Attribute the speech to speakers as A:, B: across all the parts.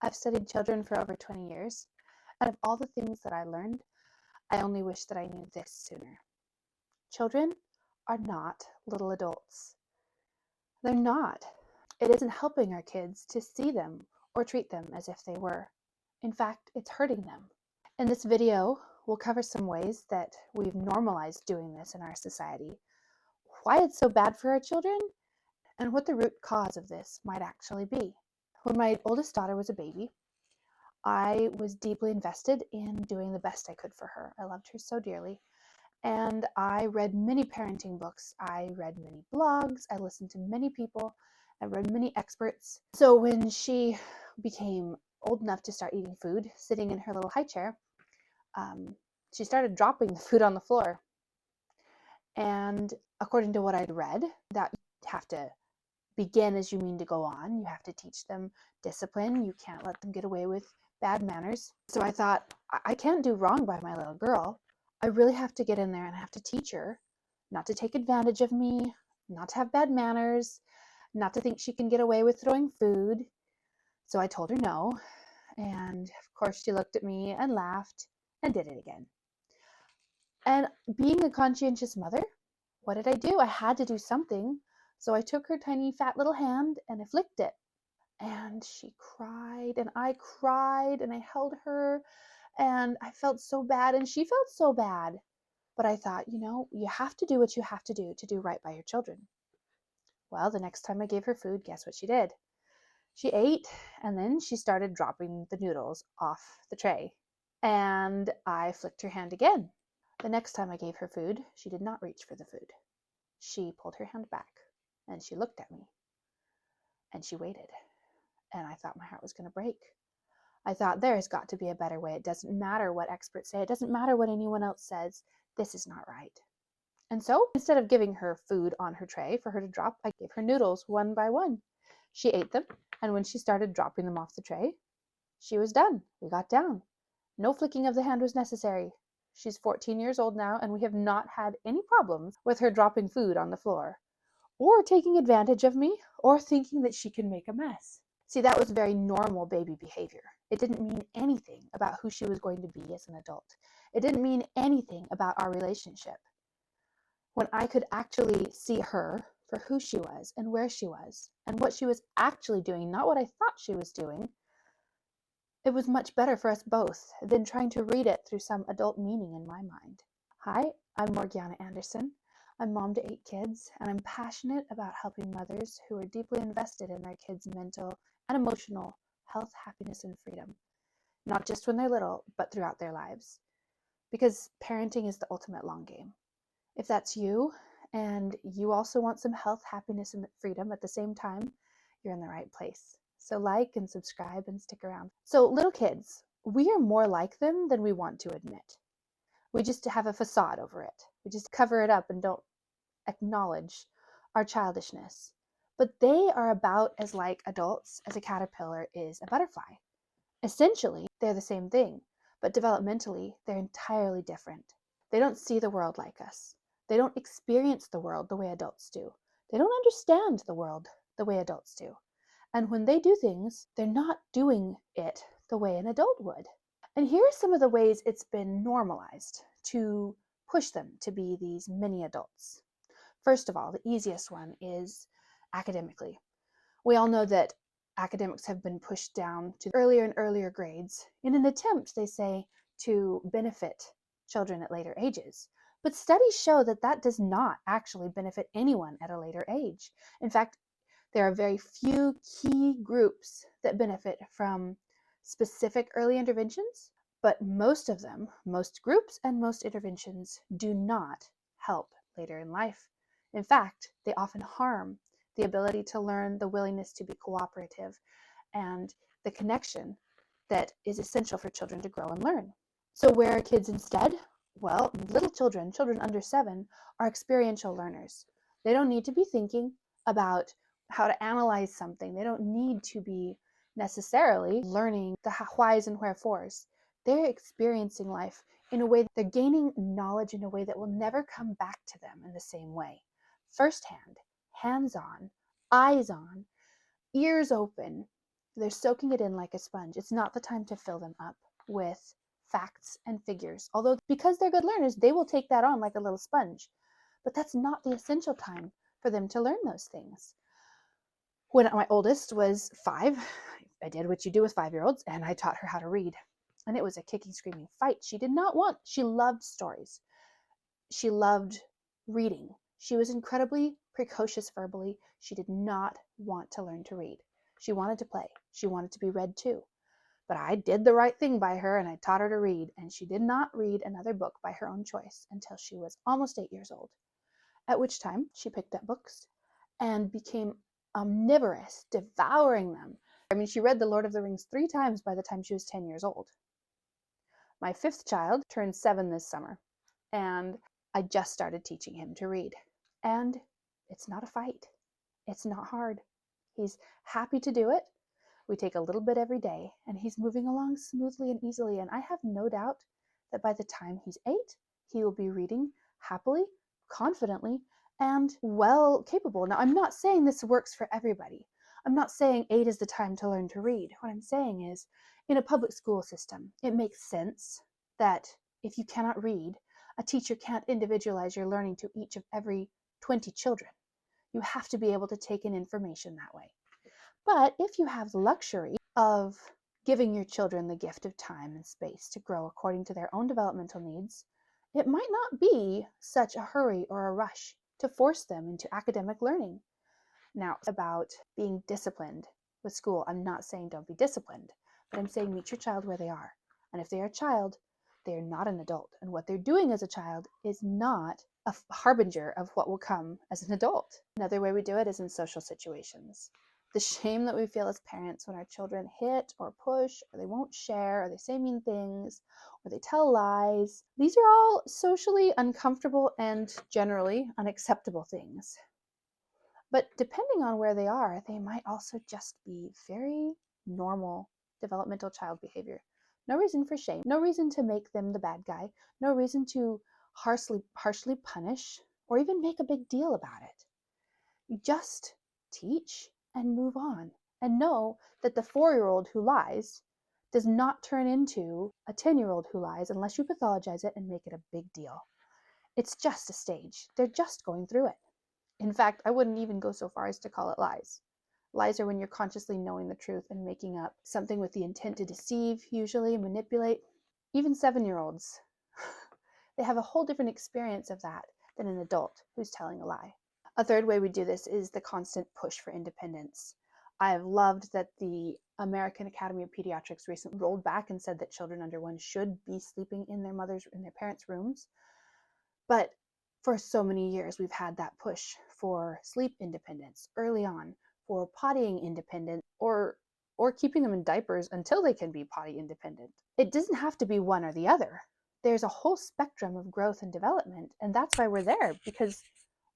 A: I've studied children for over 20 years, and of all the things that I learned, I only wish that I knew this sooner. Children are not little adults. They're not. It isn't helping our kids to see them or treat them as if they were. In fact, it's hurting them. In this video, we'll cover some ways that we've normalized doing this in our society, why it's so bad for our children, and what the root cause of this might actually be. When my oldest daughter was a baby, I was deeply invested in doing the best I could for her. I loved her so dearly. And I read many parenting books. I read many blogs. I listened to many people. I read many experts. So when she became old enough to start eating food, sitting in her little high chair, she started dropping the food on the floor. And according to what I'd read, that you have to begin as you mean to go on. You have to teach them discipline. You can't let them get away with bad manners. So I thought, I can't do wrong by my little girl. I really have to get in there and I have to teach her not to take advantage of me, not to have bad manners, not to think she can get away with throwing food. So I told her no. And of course she looked at me and laughed and did it again. And being a conscientious mother, what did I do? I had to do something. So I took her tiny fat little hand and I flicked it. And she cried and I cried and I held her and I felt so bad and she felt so bad. But I thought, you have to do what you have to do right by your children. Well, the next time I gave her food, guess what she did? She ate and then she started dropping the noodles off the tray. And I flicked her hand again. The next time I gave her food, she did not reach for the food. She pulled her hand back and she looked at me and she waited. And I thought my heart was going to break. I thought there's got to be a better way. It doesn't matter what experts say. It doesn't matter what anyone else says. This is not right. And so instead of giving her food on her tray for her to drop, I gave her noodles one by one. She ate them. And when she started dropping them off the tray, she was done. We got down. No flicking of the hand was necessary. She's 14 years old now, and we have not had any problems with her dropping food on the floor, or taking advantage of me, or thinking that she can make a mess. See, that was very normal baby behavior. It didn't mean anything about who she was going to be as an adult. It didn't mean anything about our relationship. When I could actually see her for who she was and where she was and what she was actually doing, not what I thought she was doing, it was much better for us both than trying to read it through some adult meaning in my mind. Hi, I'm Morgiana Anderson. I'm mom to 8 kids, and I'm passionate about helping mothers who are deeply invested in their kids' mental and emotional health, happiness, and freedom. Not just when they're little, but throughout their lives. Because parenting is the ultimate long game. If that's you, and you also want some health, happiness, and freedom at the same time, you're in the right place. So like and subscribe and stick around. So little kids, we are more like them than we want to admit. We just have a facade over it. We just cover it up and don't acknowledge our childishness. But they are about as like adults as a caterpillar is a butterfly. Essentially, they're the same thing, but developmentally, they're entirely different. They don't see the world like us. They don't experience the world the way adults do. They don't understand the world the way adults do. And when they do things, they're not doing it the way an adult would. And here are some of the ways it's been normalized to push them to be these mini adults. First of all, the easiest one is academically. We all know that academics have been pushed down to earlier and earlier grades in an attempt, they say, to benefit children at later ages. But studies show that that does not actually benefit anyone at a later age. In fact, there are very few key groups that benefit from specific early interventions, but most of them, most groups and most interventions do not help later in life. In fact, they often harm the ability to learn, the willingness to be cooperative, and the connection that is essential for children to grow and learn. So where are kids instead? Well, little children under 7, are experiential learners. They don't need to be thinking about how to analyze something. They don't need to be necessarily learning the whys and wherefores. They're experiencing life in a way that they're gaining knowledge in a way that will never come back to them in the same way. Firsthand, hands-on, eyes on, ears open, They're soaking it in like a sponge. It's not the time to fill them up with facts and figures. Although, because they're good learners, they will take that on like a little sponge. But that's not the essential time for them to learn those things. When my oldest was 5, I did what you do with 5-year-olds, and I taught her how to read. And it was a kicking, screaming fight. She did not want, she loved stories. She loved reading. She was incredibly precocious verbally. She did not want to learn to read. She wanted to play. She wanted to be read too. But I did the right thing by her, and I taught her to read, and she did not read another book by her own choice until she was almost 8 years old, at which time she picked up books and became omnivorous, devouring them. I mean, she read The Lord of the Rings 3 times by the time she was 10 years old. My 5th child turned 7 this summer, and I just started teaching him to read. And it's not a fight. It's not hard. He's happy to do it. We take a little bit every day, and he's moving along smoothly and easily. And I have no doubt that by the time he's 8, he will be reading happily, confidently, and well capable. Now, I'm not saying this works for everybody. I'm not saying 8 is the time to learn to read. What I'm saying is, in a public school system, it makes sense that if you cannot read, a teacher can't individualize your learning to each of every 20 children. You have to be able to take in information that way. But if you have the luxury of giving your children the gift of time and space to grow according to their own developmental needs, it might not be such a hurry or a rush to force them into academic learning. Now, about being disciplined with school, I'm not saying don't be disciplined, but I'm saying meet your child where they are. And if they're a child, they're not an adult. And what they're doing as a child is not a harbinger of what will come as an adult. Another way we do it is in social situations. The shame that we feel as parents when our children hit or push, or they won't share, or they say mean things, or they tell lies. These are all socially uncomfortable and generally unacceptable things. But depending on where they are, they might also just be very normal developmental child behavior. No reason for shame, no reason to make them the bad guy, no reason to harshly punish or even make a big deal about it. You just teach and move on, and know that the 4-year-old who lies does not turn into a 10-year-old who lies unless you pathologize it and make it a big deal. It's just a stage. They're just going through it. In fact, I wouldn't even go so far as to call it lies. Lies are when you're consciously knowing the truth and making up something with the intent to deceive, usually manipulate. Even 7-year-olds, they have a whole different experience of that than an adult who's telling a lie. A third way we do this is the constant push for independence. I've loved that the American Academy of Pediatrics recently rolled back and said that children under 1 should be sleeping in their parents' rooms. But for so many years, we've had that push for sleep independence early on, for pottying independence, or keeping them in diapers until they can be potty independent. It doesn't have to be one or the other. There's a whole spectrum of growth and development, and that's why we're there, because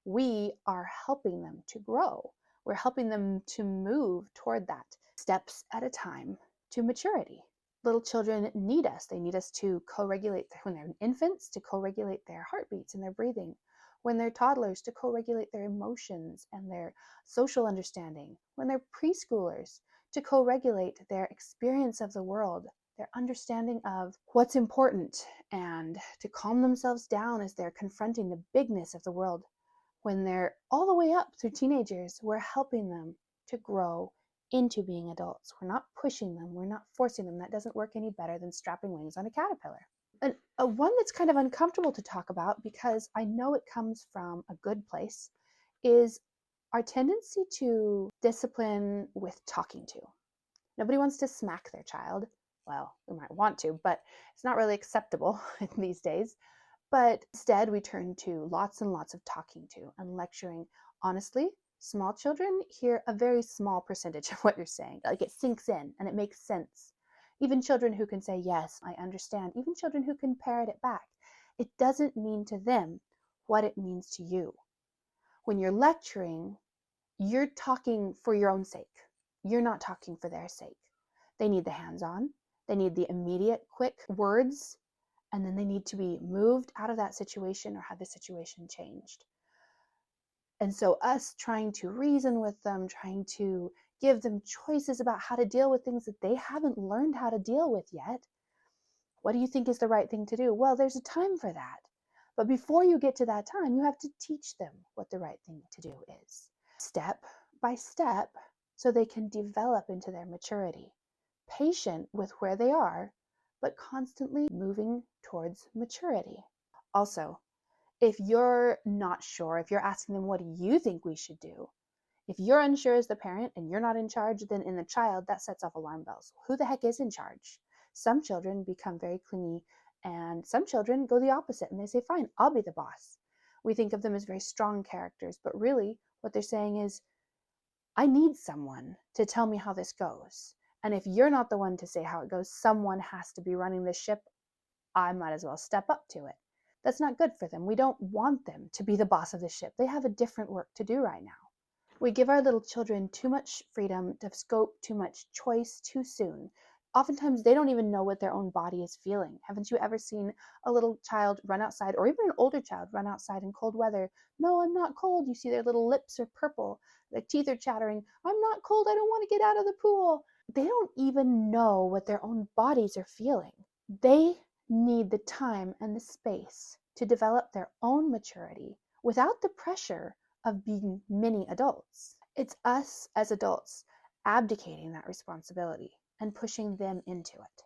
A: we are helping them to grow. We're helping them to move toward that, steps at a time, to maturity. Little children need us. They need us to co-regulate, when they're infants, to co-regulate their heartbeats and their breathing. When they're toddlers, to co-regulate their emotions and their social understanding. When they're preschoolers, to co-regulate their experience of the world, their understanding of what's important, and to calm themselves down as they're confronting the bigness of the world. When they're all the way up through teenagers, we're helping them to grow into being adults. We're not pushing them. We're not forcing them. That doesn't work any better than strapping wings on a caterpillar. And one that's kind of uncomfortable to talk about, because I know it comes from a good place, is our tendency to discipline with talking to. Nobody wants to smack their child. Well, we might want to, but it's not really acceptable these days. But instead, we turn to lots and lots of talking to and lecturing. Honestly, small children hear a very small percentage of what you're saying. Like, it sinks in and it makes sense. Even children who can say, yes, I understand, even children who can parrot it back, it doesn't mean to them what it means to you. When you're lecturing, you're talking for your own sake. You're not talking for their sake. They need the hands-on. They need the immediate, quick words, and then they need to be moved out of that situation or have the situation changed. And so us trying to reason with them, trying to give them choices about how to deal with things that they haven't learned how to deal with yet. What do you think is the right thing to do? Well, there's a time for that. But before you get to that time, you have to teach them what the right thing to do is, step by step, so they can develop into their maturity. Patient with where they are, but constantly moving towards maturity. Also, if you're not sure, if you're asking them, what do you think we should do? If you're unsure as the parent and you're not in charge, then in the child, that sets off alarm bells. Who the heck is in charge? Some children become very clingy, and some children go the opposite and they say, fine, I'll be the boss. We think of them as very strong characters, but really what they're saying is, I need someone to tell me how this goes. And if you're not the one to say how it goes, someone has to be running the ship. I might as well step up to it. That's not good for them. We don't want them to be the boss of the ship. They have a different work to do right now. We give our little children too much freedom to scope, too much choice too soon. Oftentimes, they don't even know what their own body is feeling. Haven't you ever seen a little child run outside, or even an older child run outside in cold weather? No, I'm not cold. You see their little lips are purple. Their teeth are chattering. I'm not cold. I don't want to get out of the pool. They don't even know what their own bodies are feeling. They need the time and the space to develop their own maturity without the pressure of being mini adults. It's us as adults abdicating that responsibility and pushing them into it.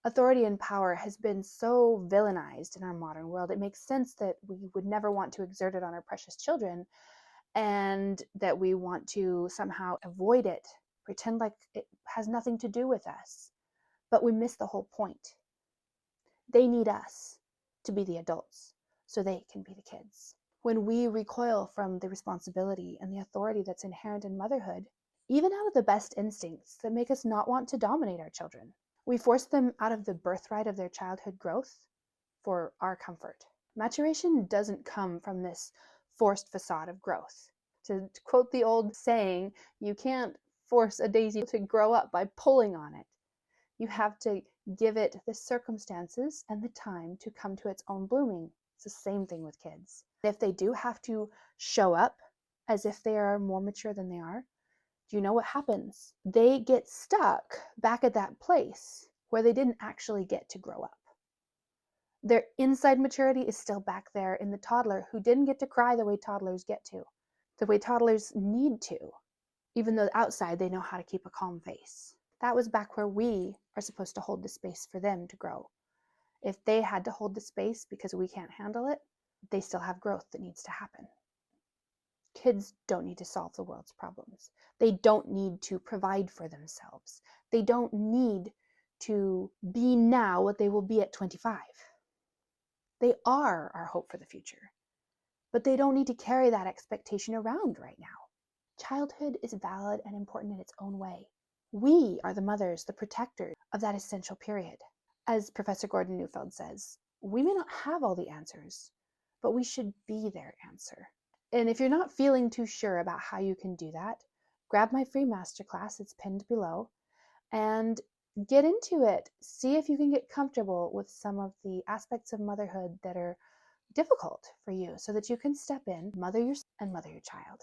A: Authority and power has been so villainized in our modern world. It makes sense that we would never want to exert it on our precious children, and that we want to somehow avoid it, pretend like it has nothing to do with us. But we miss the whole point. They need us to be the adults so they can be the kids. When we recoil from the responsibility and the authority that's inherent in motherhood, even out of the best instincts that make us not want to dominate our children, we force them out of the birthright of their childhood growth for our comfort. Maturation doesn't come from this forced facade of growth. To quote the old saying, you can't force a daisy to grow up by pulling on it. You have to give it the circumstances and the time to come to its own blooming. It's the same thing with kids. If they do have to show up as if they are more mature than they are, do you know what happens? They get stuck back at that place where they didn't actually get to grow up. Their inside maturity is still back there in the toddler who didn't get to cry the way toddlers get to, the way toddlers need to, even though outside they know how to keep a calm face. That was back where we are supposed to hold the space for them to grow. If they had to hold the space because we can't handle it, they still have growth that needs to happen. Kids don't need to solve the world's problems. They don't need to provide for themselves. They don't need to be now what they will be at 25. They are our hope for the future, but they don't need to carry that expectation around right now. Childhood is valid and important in its own way. We are the mothers, the protectors of that essential period. As Professor Gordon Neufeld says, we may not have all the answers, but we should be their answer. And if you're not feeling too sure about how you can do that, grab my free masterclass, it's pinned below, and get into it. See if you can get comfortable with some of the aspects of motherhood that are difficult for you so that you can step in, mother yourself and mother your child.